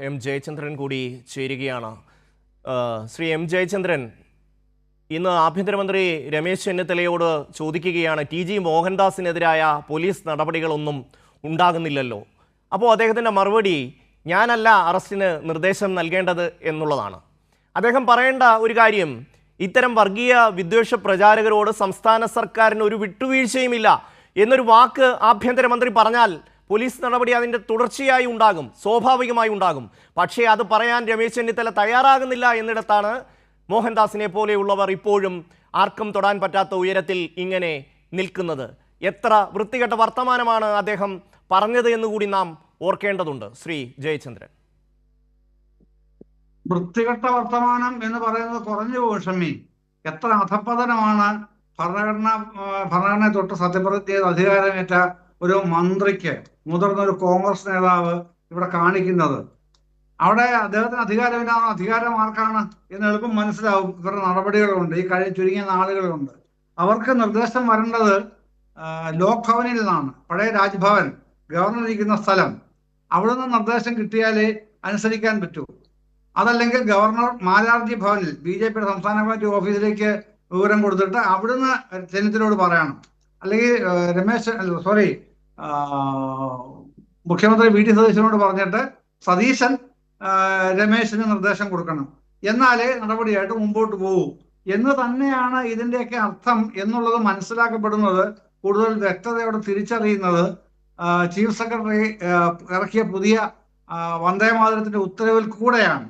M Jayachandran കൂടി ചേരുകയാണ്. Shri M Jayachandran, ഇന്ന് ആഭ്യന്തരമന്ത്രി രമേശ് ചെന്നിത്തലയോട് ചോദിക്കുകയാണ്, TG മോഹൻദാസിനെതിരായ പോലീസ് നടപടികളൊന്നും ഉണ്ടാകുന്നില്ലല്ലോ. അപ്പോൾ അദ്ദേഹത്തിൻ്റെ മറുപടി, ഞാനല്ല അറസ്റ്റിന് നിർദ്ദേശം നൽകേണ്ടത് എന്നുള്ളതാണ്. അദ്ദേഹം പറയേണ്ട ഒരു കാര്യം, ഇത്തരം വർഗീയ വിദ്വേഷ പ്രചാരകരോട് സംസ്ഥാന സർക്കാരിന് ഒരു വിട്ടുവീഴ്ചയുമില്ല എന്നൊരു വാക്ക് ആഭ്യന്തരമന്ത്രി പറഞ്ഞാൽ പോലീസ് നടപടി അതിൻ്റെ തുടർച്ചയായി ഉണ്ടാകും, സ്വാഭാവികമായി ഉണ്ടാകും. പക്ഷേ അത് പറയാൻ രമേശ് ചെന്നിത്തല തയ്യാറാകുന്നില്ല എന്നിടത്താണ് മോഹൻദാസിനെ പോലെയുള്ളവർ ഇപ്പോഴും ആർക്കും തൊടാൻ പറ്റാത്ത ഉയരത്തിൽ ഇങ്ങനെ നിൽക്കുന്നത്. എത്ര വൃത്തികെട്ട വർത്തമാനമാണ് അദ്ദേഹം പറഞ്ഞത് എന്നുകൂടി നാം ഓർക്കേണ്ടതുണ്ട്. ശ്രീ ജയചന്ദ്രൻ, വൃത്തികെട്ട വർത്തമാനം എന്ന് പറയുന്നത് കുറഞ്ഞു പോകും ഷമ്മി. എത്ര അധപ്പതനമാണ് ഭരണഘടനയെ തൊട്ട് സത്യപ്രതിജ്ഞ ചെയ്ത് അധികാരമേറ്റ ഒരു മന്ത്രിക്ക്, മുതിർന്ന ഒരു കോൺഗ്രസ് നേതാവ് ഇവിടെ കാണിക്കുന്നത്. അവിടെ അദ്ദേഹത്തിന് അധികാരമില്ലാതെ അധികാരം ആർക്കാണ് എന്ന് എളുപ്പം മനസ്സിലാവും. ഇവരുടെ നടപടികളുണ്ട്, ഈ ചുരുങ്ങിയ നാളുകളുണ്ട്. അവർക്ക് നിർദ്ദേശം വരേണ്ടത് ലോക് ഭവനിൽ നിന്നാണ്, പഴയ രാജ്ഭവൻ, ഗവർണർ ഇരിക്കുന്ന സ്ഥലം. അവിടുന്ന് നിർദ്ദേശം കിട്ടിയാലേ അനുസരിക്കാൻ പറ്റൂ. അതല്ലെങ്കിൽ ഗവർണർ മാരാർജി ഭവനിൽ BJP സംസ്ഥാന കമ്മിറ്റി ഓഫീസിലേക്ക് വിവരം കൊടുത്തിട്ട് അവിടുന്ന് ചെന്നിത്തലയോട് പറയണം. അല്ലെങ്കിൽ മുഖ്യമന്ത്രി VD സതീശനോട് പറഞ്ഞിട്ട് സതീശൻ രമേശിന് നിർദ്ദേശം കൊടുക്കണം. എന്നാലേ നടപടിയായിട്ട് മുമ്പോട്ട് പോകൂ എന്ന് തന്നെയാണ് ഇതിൻ്റെയൊക്കെ അർത്ഥം എന്നുള്ളത് മനസ്സിലാക്കപ്പെടുന്നത്. കൂടുതൽ വ്യക്തതയോടെ തിരിച്ചറിയുന്നത് ചീഫ് സെക്രട്ടറി ഇറക്കിയ പുതിയ വന്ദേമാതരത്തിന്റെ ഉത്തരവിൽ കൂടെയാണ്.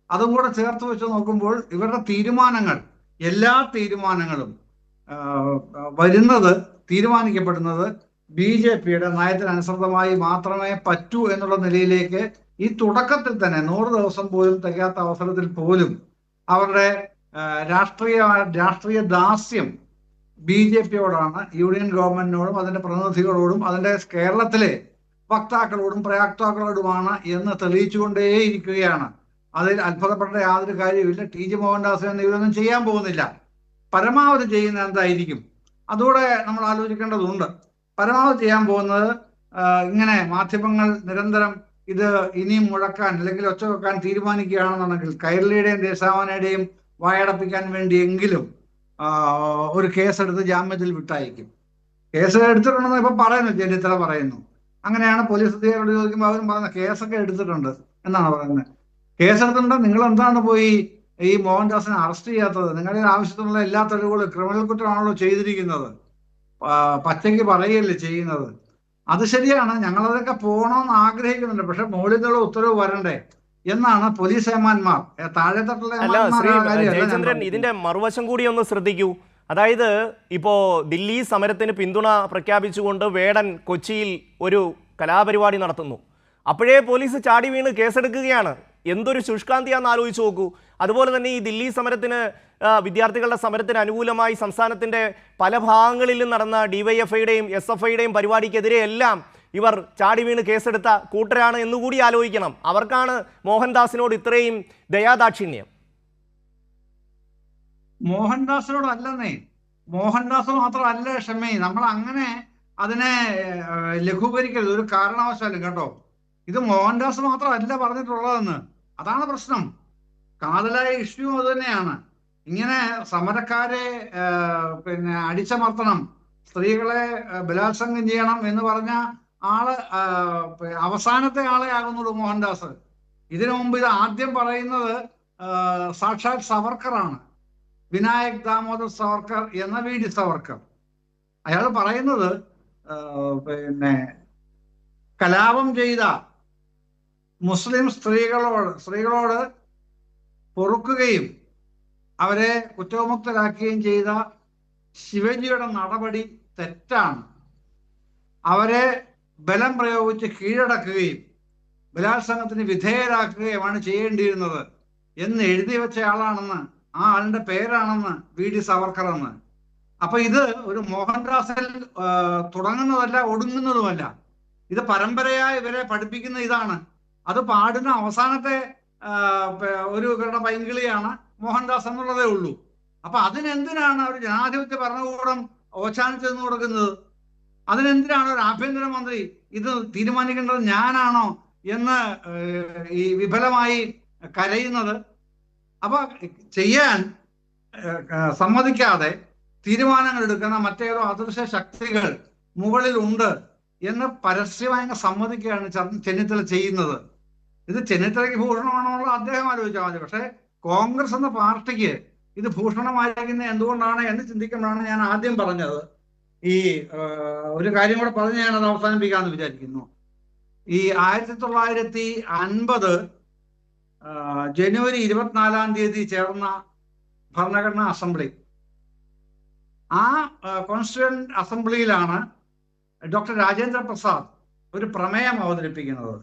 അതും കൂടെ ചേർത്ത് വെച്ച് നോക്കുമ്പോൾ ഇവരുടെ തീരുമാനങ്ങൾ, എല്ലാ തീരുമാനങ്ങളും തീരുമാനിക്കപ്പെടുന്നത് BJPയുടെ നയത്തിനനുസൃതമായി മാത്രമേ പറ്റൂ എന്നുള്ള നിലയിലേക്ക് ഈ തുടക്കത്തിൽ തന്നെ 100 ദിവസം പോലും തികയാത്ത അവസരത്തിൽ പോലും അവരുടെ രാഷ്ട്രീയ ദാസ്യം BJPയോടാണ്, യൂണിയൻ ഗവൺമെന്റിനോടും അതിന്റെ പ്രതിനിധികളോടും അതിന്റെ കേരളത്തിലെ വക്താക്കളോടും പ്രയാക്താക്കളോടുമാണ് എന്ന് തെളിയിച്ചുകൊണ്ടേയിരിക്കുകയാണ്. അതിൽ അത്ഭുതപ്പെടേണ്ട യാതൊരു കാര്യവുമില്ല. TG മോഹൻദാസിനെ ഇവരൊന്നും ചെയ്യാൻ പോകുന്നില്ല. പരമാവധി ചെയ്യുന്ന എന്തായിരിക്കും അതുകൂടെ നമ്മൾ ആലോചിക്കേണ്ടതുണ്ട്. പരമാവധി ചെയ്യാൻ പോകുന്നത് ഇങ്ങനെ മാധ്യമങ്ങൾ നിരന്തരം ഇത് ഇനിയും മുഴക്കാൻ അല്ലെങ്കിൽ ഒച്ച വെക്കാൻ തീരുമാനിക്കുകയാണെന്നുണ്ടെങ്കിൽ കൈരളിയുടെയും ദേശാവാനയുടെയും വായടപ്പിക്കാൻ വേണ്ടിയെങ്കിലും ഒരു കേസെടുത്ത് ജാമ്യത്തിൽ വിട്ടയക്കും. കേസ് എടുത്തിട്ടുണ്ടെന്ന് ഇപ്പൊ പറയുന്നു, ചെന്നിത്തല പറയുന്നു. അങ്ങനെയാണ് പോലീസ് അധികാരികളോട് ചോദിക്കുമ്പോൾ അവരും പറയുന്നത് കേസൊക്കെ എടുത്തിട്ടുണ്ട് എന്നാണ് പറയുന്നത്. കേസെടുത്തിട്ടുണ്ട്, നിങ്ങൾ എന്താണ് പോയി ഈ മോഹൻദാസിനെ അറസ്റ്റ് ചെയ്യാത്തത്? നിങ്ങളുടെ ആവശ്യത്തിനുള്ള എല്ലാ തെളിവുകളും, ക്രിമിനൽ കുറ്റമാണല്ലോ ചെയ്തിരിക്കുന്നത്, പച്ചയ്ക്ക് പറയുകയല്ലേ ചെയ്യുന്നത്. അത് ശരിയാണ്, ഞങ്ങളതൊക്കെ പോകണമെന്ന് ആഗ്രഹിക്കുന്നുണ്ട്. പക്ഷെ മുകളിൽ നിന്നുള്ള ഉത്തരവ് വരണ്ടേ എന്നാണ് പോലീസ് ഏമാന്മാർ, താഴെത്തട്ടുള്ള ജയചന്ദ്രൻ, ഇതിന്റെ മറുവശം കൂടി ഒന്ന് ശ്രദ്ധിക്കൂ. അതായത് ഇപ്പോ ദില്ലി സമരത്തിന് പിന്തുണ പ്രഖ്യാപിച്ചുകൊണ്ട് വേടൻ കൊച്ചിയിൽ ഒരു കലാപരിപാടി നടത്തുന്നു. അപ്പോഴേ പോലീസ് ചാടി വീണ് കേസെടുക്കുകയാണ്. എന്തൊരു ശുഷ്കാന്തിയാന്ന് ആലോചിച്ച് നോക്കൂ. അതുപോലെ തന്നെ ഈ ദില്ലി സമരത്തിന്, വിദ്യാർത്ഥികളുടെ സമരത്തിന് അനുകൂലമായി സംസ്ഥാനത്തിൻ്റെ പല ഭാഗങ്ങളിലും നടന്ന DYFIയുടെയും SFIയുടെയും പരിപാടിക്കെതിരെ എല്ലാം ഇവർ ചാടി വീണ് കേസെടുത്ത കൂട്ടരാണ് എന്നുകൂടി ആലോചിക്കണം. അവർക്കാണ് മോഹൻദാസിനോട് ഇത്രയും ദയാദാക്ഷിണ്യം. മോഹൻദാസിനോടല്ലെന്നേ, മോഹൻദാസ് മാത്രമല്ല ഷമ്മി, നമ്മൾ അങ്ങനെ അതിനെ ലഘൂകരിക്കരുത് ഒരു കാരണവശാലും കേട്ടോ. ഇത് മോഹൻദാസ് മാത്രമല്ല പറഞ്ഞിട്ടുള്ളതെന്ന്, അതാണ് പ്രശ്നം. കാതലായ ഇഷ്യൂ അത് തന്നെയാണ്. ഇങ്ങനെ സമരക്കാരെ അടിച്ചമർത്തണം, സ്ത്രീകളെ ബലാത്സംഗം ചെയ്യണം എന്ന് പറഞ്ഞ ആള് അവസാനത്തെ ആളെ ആകുന്നുള്ളൂ മോഹൻദാസ്. ഇതിനു മുമ്പ് ഇത് ആദ്യം പറയുന്നത് സാക്ഷാൽ സവർക്കറാണ്, വിനായക് ദാമോദർ സവർക്കർ എന്ന VD സവർക്കർ. അയാൾ പറയുന്നത് കലാപം ചെയ്ത മുസ്ലിം സ്ത്രീകളോട് പൊറുക്കുകയും അവരെ കുറ്റവിമുക്തരാക്കുകയും ചെയ്ത ശിവജിയുടെ നടപടി തെറ്റാണ്. അവരെ ബലം പ്രയോഗിച്ച് കീഴടക്കുകയും ബലാത്സംഗത്തിന് വിധേയരാക്കുകയുമാണ് ചെയ്യേണ്ടിയിരുന്നത് എന്ന് എഴുതി വെച്ച ആളാണെന്ന്, ആ ആളിന്റെ പേരാണെന്ന് VD സവർക്കർ എന്ന്. അപ്പൊ ഇത് ഒരു മോഹൻദാസിൽ തുടങ്ങുന്നതല്ല, ഒടുങ്ങുന്നതുമല്ല. ഇത് പരമ്പരയായി ഇവരെ പഠിപ്പിക്കുന്ന ഇതാണ്. അത് പാടുന്ന അവസാനത്തെ ഒരു ഇവരുടെ പൈങ്കിളിയാണ് മോഹൻദാസ് എന്നുള്ളതേ ഉള്ളൂ. അപ്പൊ അതിനെന്തിനാണ് ഒരു ജനാധിപത്യ ഭരണകൂടം ഓച്ചാനിച്ചു കൊടുക്കുന്നത്? അതിനെന്തിനാണ് ഒരു ആഭ്യന്തരമന്ത്രി ഇത് തീരുമാനിക്കേണ്ടത് ഞാനാണോ എന്ന് ഈ വിഫലമായി കരയുന്നത്? അപ്പൊ ചെയ്യാൻ സമ്മതിക്കാതെ തീരുമാനങ്ങൾ എടുക്കുന്ന മറ്റേതോ അദൃശ്യ ശക്തികൾ മുകളിൽ ഉണ്ട് എന്ന് പരസ്യമായി സമ്മതിക്കുകയാണ് ചെന്നിത്തല ചെയ്യുന്നത്. ഇത് ചെന്നിത്തലയ്ക്ക് ഭൂഷണമാണെന്നുള്ള അദ്ദേഹം ആലോചിച്ചാൽ മതി. പക്ഷേ കോൺഗ്രസ് എന്ന പാർട്ടിക്ക് ഇത് ഭൂഷണമായിരിക്കുന്നത് എന്തുകൊണ്ടാണ് എന്ന് ചിന്തിക്കുമ്പോഴാണ് ഞാൻ ആദ്യം പറഞ്ഞത്. ഈ ഒരു കാര്യം കൂടെ പറഞ്ഞ് ഞാനത് അവസാനിപ്പിക്കാമെന്ന് വിചാരിക്കുന്നു. ഈ 1950 ജനുവരി 24 ചേർന്ന ഭരണഘടനാ അസംബ്ലി, ആ കോൺസ്റ്റിറ്റ്യൂവന്റ് അസംബ്ലിയിലാണ് ഡോക്ടർ രാജേന്ദ്ര പ്രസാദ് ഒരു പ്രമേയം അവതരിപ്പിക്കുന്നത്.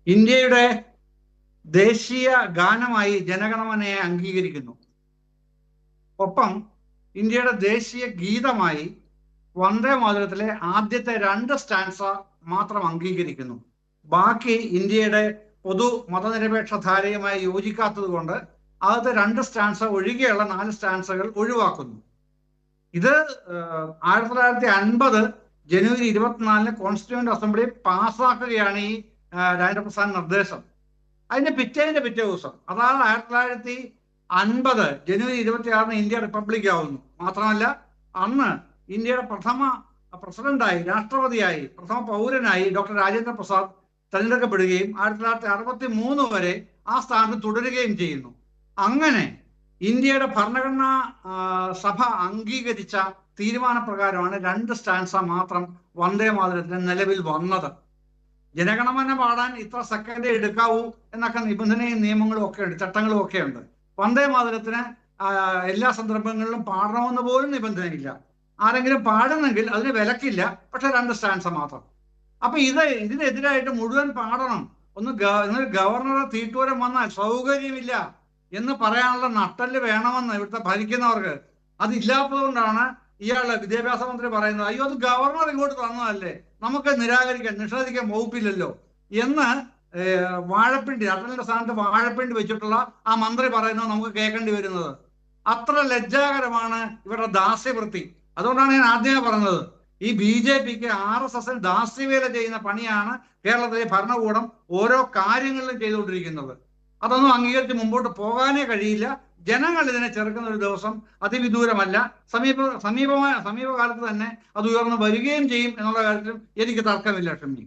ഇന്ത്യയുടെ ദേശീയ ഗാനമായി ജനഗണമനയെ അംഗീകരിക്കുന്നു. ഒപ്പം ഇന്ത്യയുടെ ദേശീയ ഗീതമായി വന്ദേ മാതരത്തിലെ ആദ്യത്തെ 2 സ്റ്റാൻസ മാത്രം അംഗീകരിക്കുന്നു. ബാക്കി ഇന്ത്യയുടെ പൊതു മതനിരപേക്ഷ ധാരയുമായി യോജിക്കാത്തത് കൊണ്ട് ആദ്യത്തെ 2 സ്റ്റാൻസ ഒഴികെയുള്ള 4 സ്റ്റാൻസകൾ ഒഴിവാക്കുന്നു. ഇത് 1950 ജനുവരി 24 കോൺസ്റ്റിറ്റ്യൂവന്റ് അസംബ്ലി പാസ്സാക്കുകയാണ് ഈ രാജേന്ദ്ര പ്രസാദ് നിർദ്ദേശം. അതിന്റെ പിറ്റേ ദിവസം, അതാണ് 1950 ജനുവരി 26 ഇന്ത്യ റിപ്പബ്ലിക് ആവുന്നു. മാത്രമല്ല അന്ന് ഇന്ത്യയുടെ പ്രഥമ പ്രസിഡന്റായി, രാഷ്ട്രപതിയായി, പ്രഥമ പൗരനായി ഡോക്ടർ രാജേന്ദ്ര പ്രസാദ് തെരഞ്ഞെടുക്കപ്പെടുകയും 1963 വരെ ആ സ്ഥാനത്ത് തുടരുകയും ചെയ്യുന്നു. അങ്ങനെ ഇന്ത്യയുടെ ഭരണഘടനാ സഭ അംഗീകരിച്ച തീരുമാനപ്രകാരമാണ് 2 സ്റ്റാൻസ മാത്രം വന്ദേ മാതരത്തിന് നിലവിൽ വന്നത്. ജനഗണമന പാടാൻ ഇത്ര സെക്കൻഡേ എടുക്കാവൂ എന്നൊക്കെ നിബന്ധനയും നിയമങ്ങളും ഒക്കെ ഉണ്ട്, ചട്ടങ്ങളും ഒക്കെ ഉണ്ട്. വന്ദേ മാതരത്തിന് എല്ലാ സന്ദർഭങ്ങളിലും പാടണമെന്ന് പോലും നിബന്ധനയില്ല. ആരെങ്കിലും പാടുന്നെങ്കിൽ അതിന് വിലക്കില്ല, പക്ഷെ 2 സ്റ്റാൻസ മാത്രം. അപ്പൊ ഇതിനെതിരായിട്ട് മുഴുവൻ പാടണം, എന്നൊരു ഗവർണറെ തീട്ടൂരം വന്നാൽ സൗകര്യമില്ല എന്ന് പറയാനുള്ള നട്ടല് വേണമെന്ന് ഇവിടുത്തെ ഭരിക്കുന്നവർക്ക്. അതില്ലാത്തത് കൊണ്ടാണ് ഇയാള് വിദ്യാഭ്യാസ മന്ത്രി പറയുന്നത്, അയ്യോ അത് ഗവർണർ ഇങ്ങോട്ട് തന്നതല്ലേ, നമുക്ക് നിഷേധിക്കാൻ വകുപ്പില്ലല്ലോ എന്ന് വാഴപ്പിണ്ടി, അട്ടലിന്റെ സ്ഥാനത്ത് വാഴപ്പിണ്ടി വെച്ചിട്ടുള്ള ആ മന്ത്രി പറയുന്നത് നമുക്ക് കേൾക്കേണ്ടി വരുന്നത്. അത്ര ലജ്ജാകരമാണ് ഇവരുടെ ദാസ്യവൃത്തി. അതുകൊണ്ടാണ് ഞാൻ ആദ്യമേ പറഞ്ഞത്, ഈ BJPക്ക് RSS ദാസ്യവേല ചെയ്യുന്ന പണിയാണ് കേരളത്തിലെ ഭരണകൂടം ഓരോ കാര്യങ്ങളിലും ചെയ്തുകൊണ്ടിരിക്കുന്നത്. അതൊന്നും അംഗീകരിച്ച് മുമ്പോട്ട് പോകാനേ കഴിയില്ല. ജനങ്ങൾ ഇതിനെ ചെറുക്കുന്ന ഒരു ദിവസം അതിവിദൂരമല്ല, സമീപകാലത്ത് തന്നെ അത് ഉയർന്നു വരികയും ചെയ്യും എന്നുള്ള കാര്യത്തിലും എനിക്ക് തർക്കമില്ല. ഷമി.